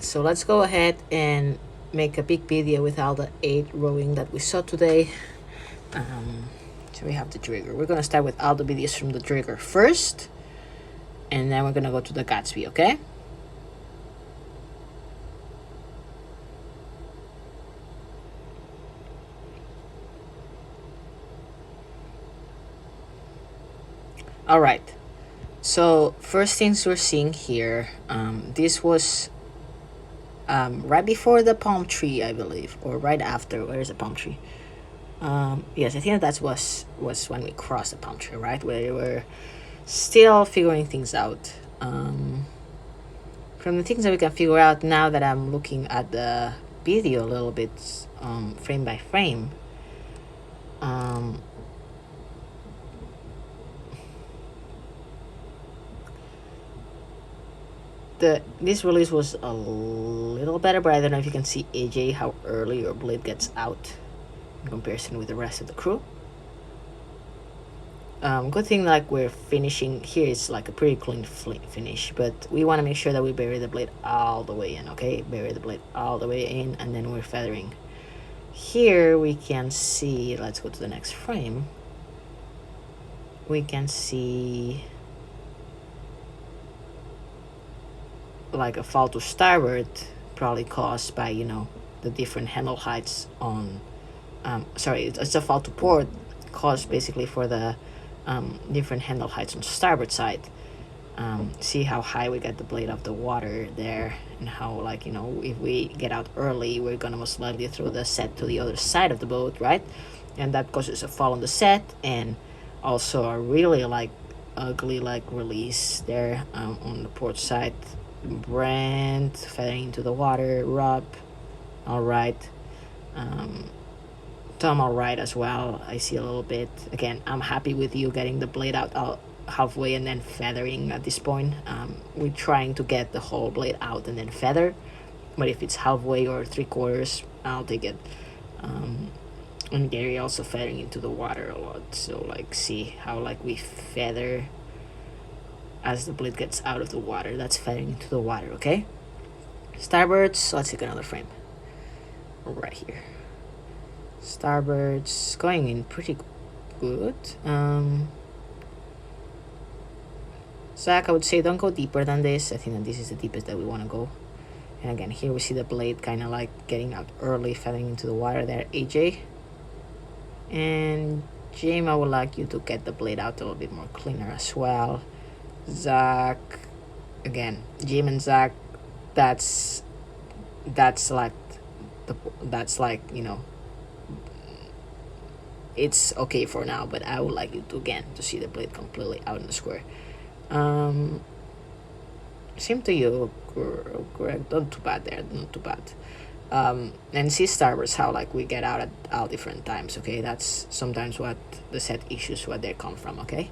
right, so let's go ahead and make a big video with all the 8 rowing that we saw today. So we have the Drigger. We're gonna start with all the videos from the Drigger first, and then we're gonna go to the Gatsby, okay? All right, so first things we're seeing here, this was right before the palm tree, I believe, or right after. Where is the palm tree? Yes, I think that was when we crossed the palm tree, right? Where we were still figuring things out. From the things that we can figure out now that I'm looking at the video a little bit, frame by frame, this release was a little better, but I don't know if you can see, AJ, how early your blade gets out in comparison with the rest of the crew. Good thing, like, we're finishing here is like a pretty clean finish, but we want to make sure that we bury the blade all the way in, okay? Bury the blade all the way in, and then we're feathering. Here we can see, let's go to the next frame. We can see like a fall to starboard, probably caused by, you know, the different handle heights on, sorry, it's a fall to port caused basically for the different handle heights on starboard side. See how high we get the blade off the water there, and how, like, you know, if we get out early, we're gonna most likely throw the set to the other side of the boat, right? And that causes a fall on the set, and also a really like ugly like release there on the port side. Brent feathering into the water. Rob, all right. Tom, all right as well. I see a little bit. Again, I'm happy with you getting the blade out halfway and then feathering at this point. We're trying to get the whole blade out and then feather, but if it's halfway or 3/4, I'll take it. And Gary also feathering into the water a lot, so like, see how like we feather as the blade gets out of the water. That's feathering into the water, okay? Starboards, let's take another frame. Right here. Starboards going in pretty good. Zach, I would say don't go deeper than this. I think that this is the deepest that we want to go. And again, here we see the blade kind of like getting out early, feathering into the water there, AJ. And James, I would like you to get the blade out a little bit more cleaner as well. Zach, again, Jim and Zach, that's like you know, it's okay for now, but I would like you to, again, to see the blade completely out in the square. Same to you, Greg. Not too bad there, not too bad. And see starboards, how like we get out at all different times, okay? That's sometimes what the set issues, what they come from, okay?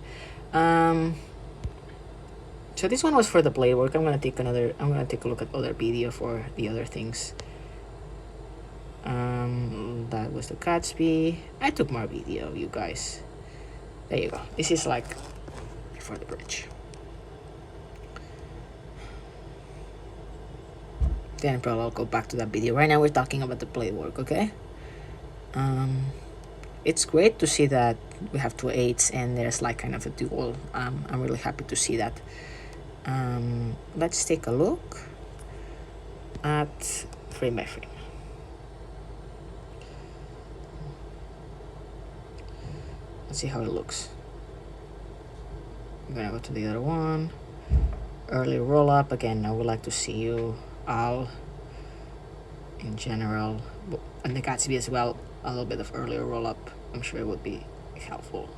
So this one was for the blade work. I'm gonna take a look at other video for the other things. That was the Gatsby. I took more video, you guys. There you go. This is like before the bridge. Then probably I'll go back to that video. Right now we're talking about the blade work, okay? It's great to see that we have 2 8s and there's like kind of a dual. I'm really happy to see that. Let's take a look at frame by frame. Let's see how it looks. I'm gonna go to the other one. Early roll up. Again, I would like to see you all in general, and the Gatsby as well, a little bit of earlier roll up. I'm sure it would be helpful.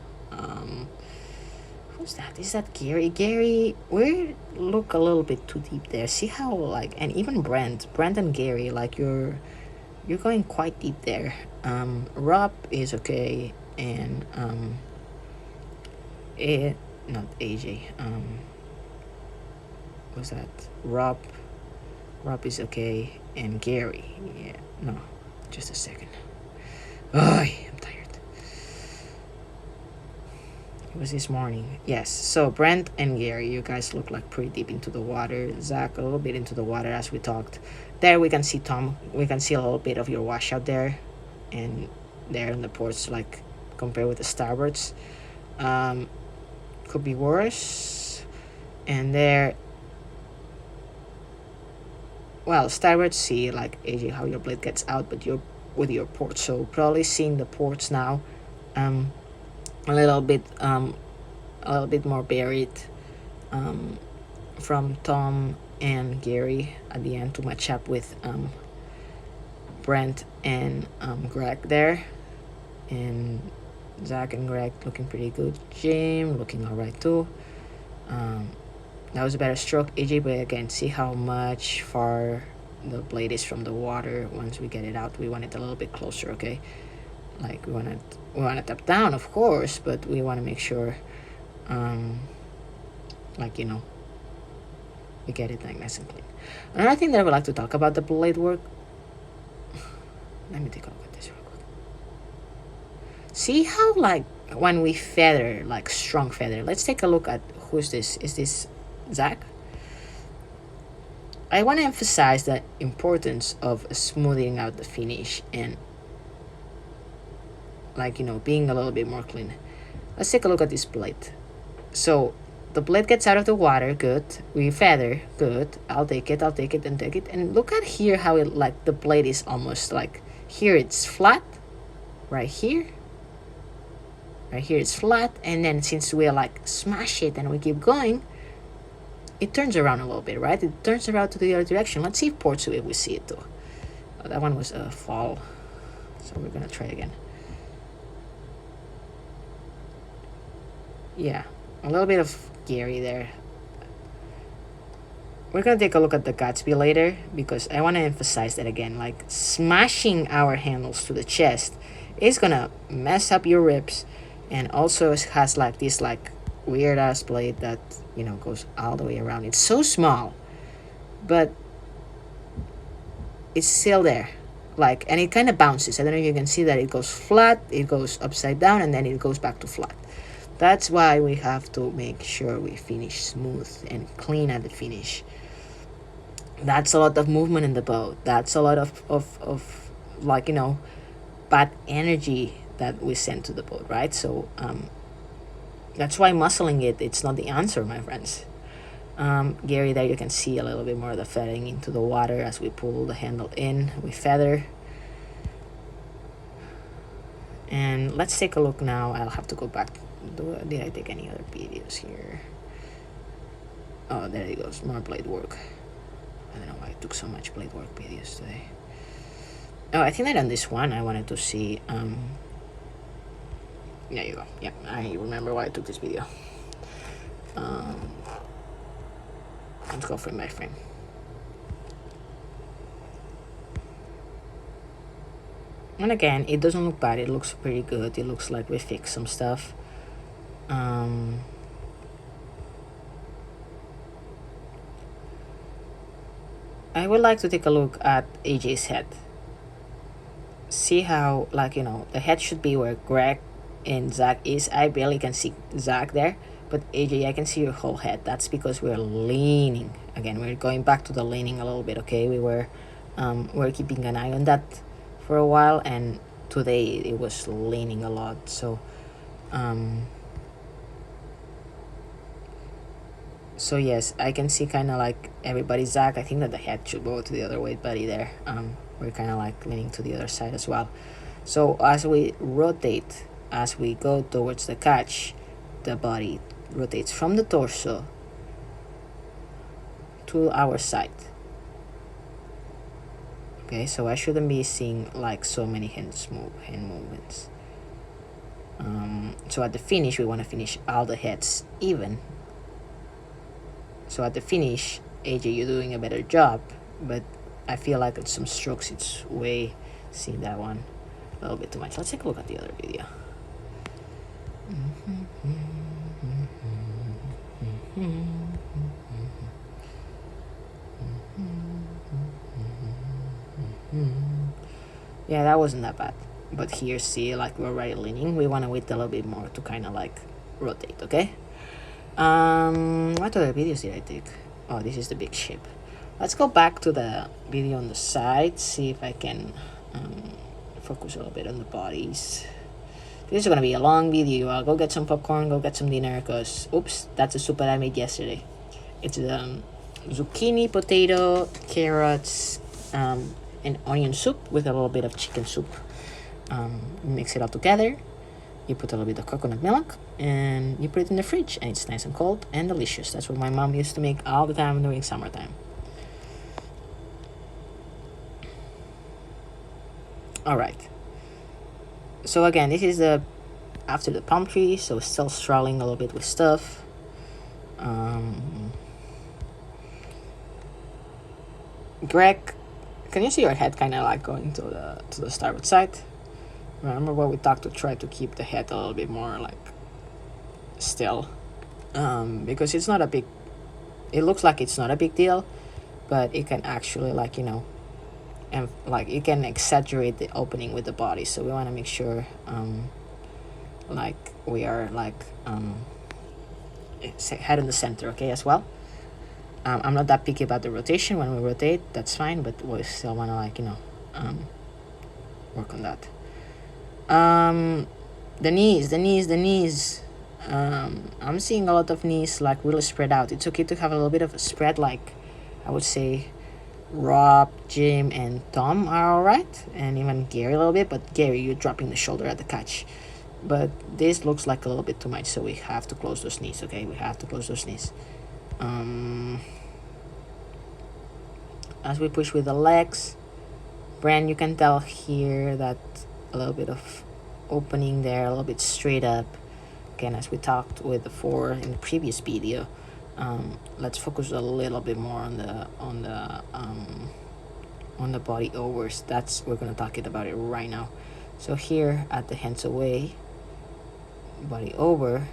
Who's that? Is that Gary? Gary, we look a little bit too deep there. See how, like, and even Brent and Gary, like, you're going quite deep there. Rob is okay, and not AJ. What's that? Rob is okay, and Gary, yeah, no, just a second. I'm tired. It was this morning. Yes. So Brent and Gary, you guys look like pretty deep into the water. Zach, a little bit into the water as we talked. There we can see Tom. We can see a little bit of your washout there, and there in the ports, like compared with the starboards. Could be worse. And there, well, starboard see like AJ how your blade gets out, but you're with your ports, so probably seeing the ports now, um, a little bit more buried, um, from Tom and Gary at the end to match up with Brent and Greg there, and Zach and Greg looking pretty good. Jim looking alright too. Um, that was a better stroke, AJ, but again, see how much far the blade is from the water. Once we get it out, we want it a little bit closer, okay? Like we want to tap down, of course, but we want to make sure, like, you know, we get it like nice and clean. Another thing that I would like to talk about the blade work. Let me take a look at this real quick. See how, like, when we feather, like strong feather. Let's take a look at who's this. Is this Zach? I want to emphasize the importance of smoothing out the finish and, like, you know, being a little bit more clean. Let's take a look at this blade. So the blade gets out of the water, good. We feather, good. I'll take it and take it. And look at here how it, like, the blade is almost like, here it's flat, right here it's flat, and then since we like smash it and we keep going, it turns around a little bit, right? It turns around to the other direction. Let's see if ports if we see it too. That one was a fall, so we're gonna try again. Yeah, a little bit of Gary there. We're gonna take a look at the Gatsby later because I want to emphasize that again. Like, smashing our handles to the chest is gonna mess up your ribs, and also it has like this like weird ass blade that, you know, goes all the way around. It's so small, but it's still there, like, and it kind of bounces. I don't know if you can see that. It goes flat, it goes upside down, and then it goes back to flat. That's why we have to make sure we finish smooth and clean at the finish. That's a lot of movement in the boat. That's a lot of like, you know, bad energy that we send to the boat, right? So that's why muscling it's not the answer, my friends. Gary, there you can see a little bit more of the feathering into the water as we pull the handle in. We feather. And let's take a look now. I'll have to go back. Did I take any other videos here? Oh, there it goes. More blade work. I don't know why I took so much blade work videos today. Oh, I think that on this one I wanted to see. There you go. Yeah, I remember why I took this video. Let's go frame by frame. And again, it doesn't look bad. It looks pretty good. It looks like we fixed some stuff. I would like to take a look at AJ's head. See how, like, you know, the head should be where Greg and Zach is. I barely can see Zach there, but AJ, I can see your whole head. That's because we're leaning. Again, we're going back to the leaning a little bit, okay? We're keeping an eye on that for a while, and today it was leaning a lot. So so yes, I can see kind of like everybody. Zach, I think that the head should go to the other way, buddy, there. We're kind of like leaning to the other side as well. So as we rotate, as we go towards the catch, the body rotates from the torso to our side. Okay, so I shouldn't be seeing like so many hand movements. So at the finish, we want to finish all the heads even. So at the finish, AJ, you're doing a better job, but I feel like at some strokes it's way seeing that one a little bit too much. Let's take a look at the other video. Yeah, that wasn't that bad. But here, see, like we're already leaning. We want to wait a little bit more to kind of like rotate, okay? What other videos did I take? Oh, this is the big ship. Let's go back to the video on the side, see if I can focus a little bit on the bodies. This is gonna be a long video. I'll go get some popcorn, go get some dinner, because, oops, that's the soup that I made yesterday. It's zucchini, potato, carrots, and onion soup with a little bit of chicken soup. Mix it all together. You put a little bit of coconut milk and you put it in the fridge, and it's nice and cold and delicious. That's what my mom used to make all the time during summertime. All right. So again, this is after the palm tree, so still struggling a little bit with stuff. Greg, can you see your head kind of like going to the starboard side? Remember what we talked to try to keep the head a little bit more like still, because it's not a big. It looks like it's not a big deal, but it can actually like and like it can exaggerate the opening with the body. So we want to make sure like we are like head in the center, okay, as well. I'm not that picky about the rotation. When we rotate, that's fine, but we still want to like work on that. The knees. I'm seeing a lot of knees like really spread out. It's okay to have a little bit of a spread, like I would say Rob, Jim, and Tom are alright, and even Gary a little bit, but Gary, you're dropping the shoulder at the catch. But this looks like a little bit too much, so we have to close those knees, okay? We have to close those knees. As we push with the legs, Brand, you can tell here that a little bit of opening there, a little bit straight up. Again, as we talked with the 4 in the previous video, let's focus a little bit more on the body overs. We're gonna talk about it right now. So here at the hands away, body over.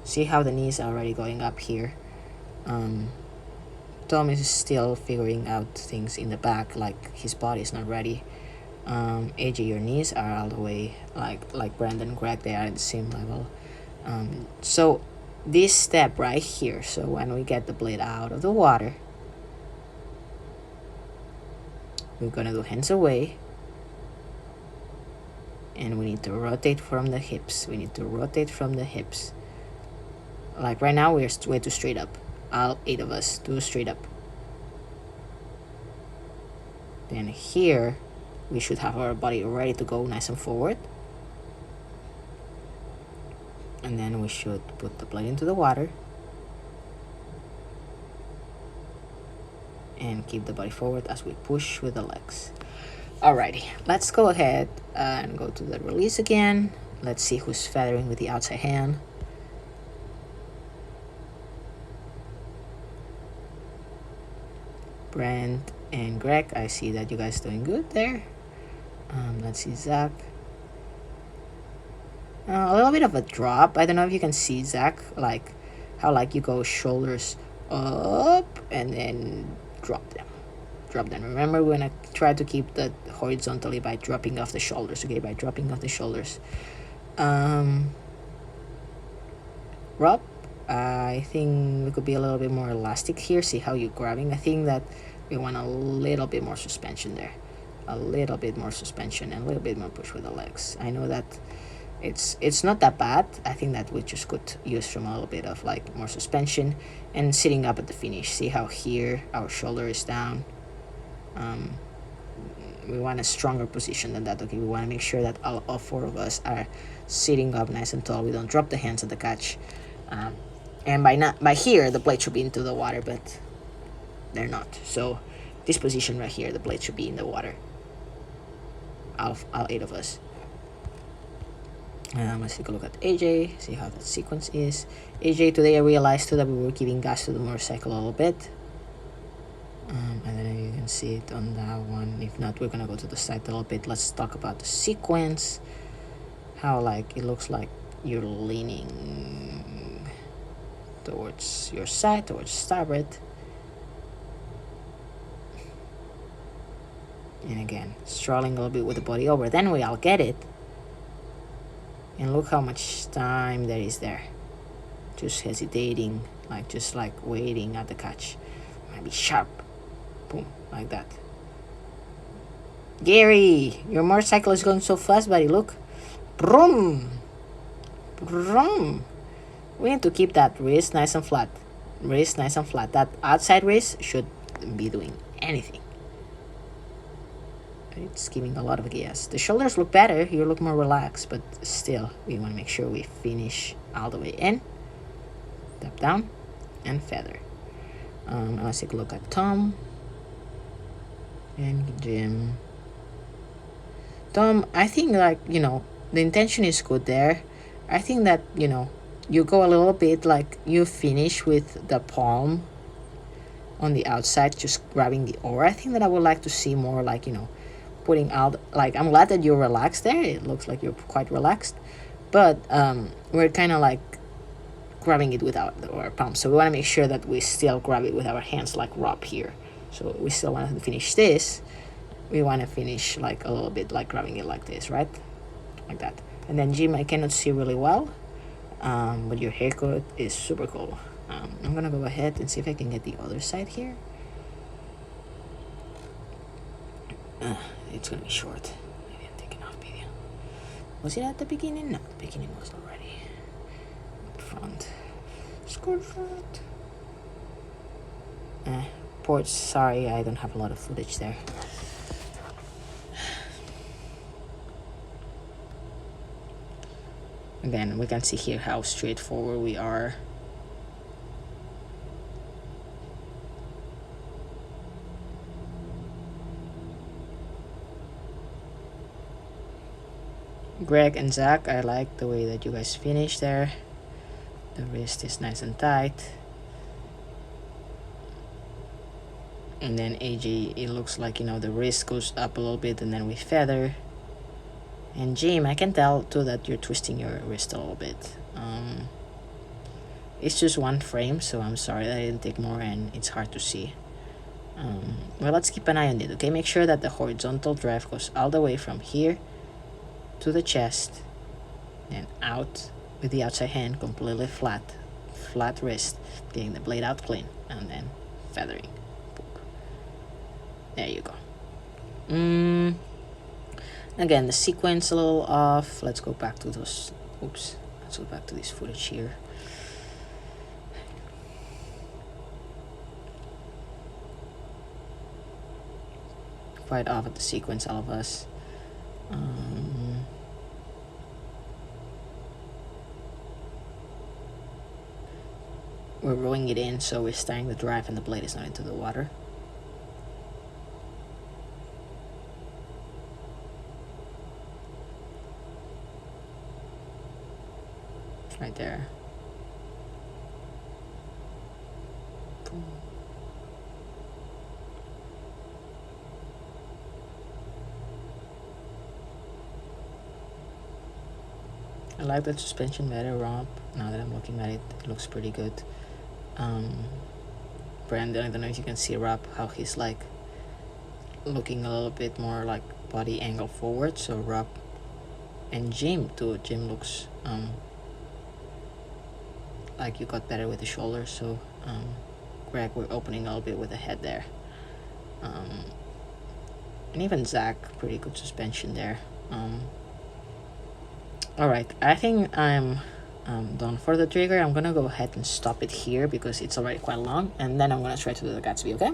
See how the knees are already going up here. Tom is still figuring out things in the back, like his body is not ready. AJ, your knees are all the way like Brandon, Greg, they are at the same level. So this step right here, so when we get the blade out of the water, we're gonna do hands away, and we need to rotate from the hips. Like right now we're way too straight up. All 8 of us do straight up. Then here we should have our body ready to go nice and forward, and then we should put the blade into the water and keep the body forward as we push with the legs. Alrighty, let's go ahead and go to the release again. Let's see who's feathering with the outside hand. Brent and Greg, I see that you guys doing good there. Let's see Zach. A little bit of a drop. I don't know if you can see, Zach, like how like you go shoulders up and then drop them. Remember when I try to keep that horizontally by dropping off the shoulders, okay? By dropping off the shoulders. Rob, I think we could be a little bit more elastic here. See how you're grabbing. I think that we want a little bit more suspension there. A little bit more suspension and a little bit more push with the legs. I know that it's not that bad. I think that we just could use from a little bit of like more suspension and sitting up at the finish. See how here our shoulder is down. We want a stronger position than that, okay? We want to make sure that all 4 of us are sitting up nice and tall. We don't drop the hands at the catch. And by here the blade should be into the water, but they're not. So this position right here, the blade should be in the water. All 8 of us. Let's take a look at AJ, see how that sequence is. AJ, today I realized too that we were giving gas to the motorcycle a little bit. I don't know if you can see it on that one. If not, we're gonna go to the side a little bit. Let's talk about the sequence. How like it looks like you're leaning towards your side, towards starboard. And again, struggling a little bit with the body over. Then we all get it. And look how much time there is there. Just hesitating, just waiting at the catch. Might be sharp. Boom, like that. Gary, your motorcycle is going so fast, buddy. Look. Brum. Brum. We need to keep that wrist nice and flat. Wrist nice and flat. That outside wrist should be doing anything. It's giving a lot of gas. The shoulders look better. You look more relaxed, but still, we want to make sure we finish all the way in. Tap down and feather. Let's take a look at Tom and Jim. Tom, I think the intention is good there. I think that, you go a little bit you finish with the palm on the outside, just grabbing the oar. I think that I would like to see more putting out, I'm glad that you're relaxed there. It looks like you're quite relaxed, but we're kind of grabbing it without our palm. So we want to make sure that we still grab it with our hands like Rob here. So we still want to finish this. We want to finish a little bit grabbing it like this, right? Like that. And then Jim, I cannot see really well, but your haircut is super cool. I'm gonna go ahead and see if I can get the other side here. It's gonna be short. Maybe I'm taking off video. Was it at the beginning? No, the beginning was already front. Skirt front. Ports, sorry, I don't have a lot of footage there. Again, we can see here how straightforward we are. Greg and Zach, I like the way that you guys finished there. The wrist is nice and tight. And then AJ, it looks like, the wrist goes up a little bit and then we feather. And Jim, I can tell too that you're twisting your wrist a little bit. It's just one frame, so I'm sorry that I didn't take more and it's hard to see. Well, let's keep an eye on it, okay? Make sure that the horizontal drive goes all the way from here to the chest, and out with the outside hand completely flat wrist, getting the blade out clean, and then feathering. Boop. There you go. Again, the sequence a little off. Let's go back to those. Let's go back to this footage here. Quite off at the sequence, all of us. We're rolling it in, so we're starting the drive and the blade is not into the water. Right there. Boom. I like the suspension better, Rob. Now that I'm looking at it, it looks pretty good. Brandon, I don't know if you can see Rob, how he's looking a little bit more body angle forward. So Rob and Jim too. Jim looks like you got better with the shoulders. So Greg, we're opening a little bit with the head there. And even Zach, pretty good suspension there. Alright, I think I'm done for the trigger. I'm gonna go ahead and stop it here because it's already quite long, and then I'm gonna try to do the Gatsby, okay?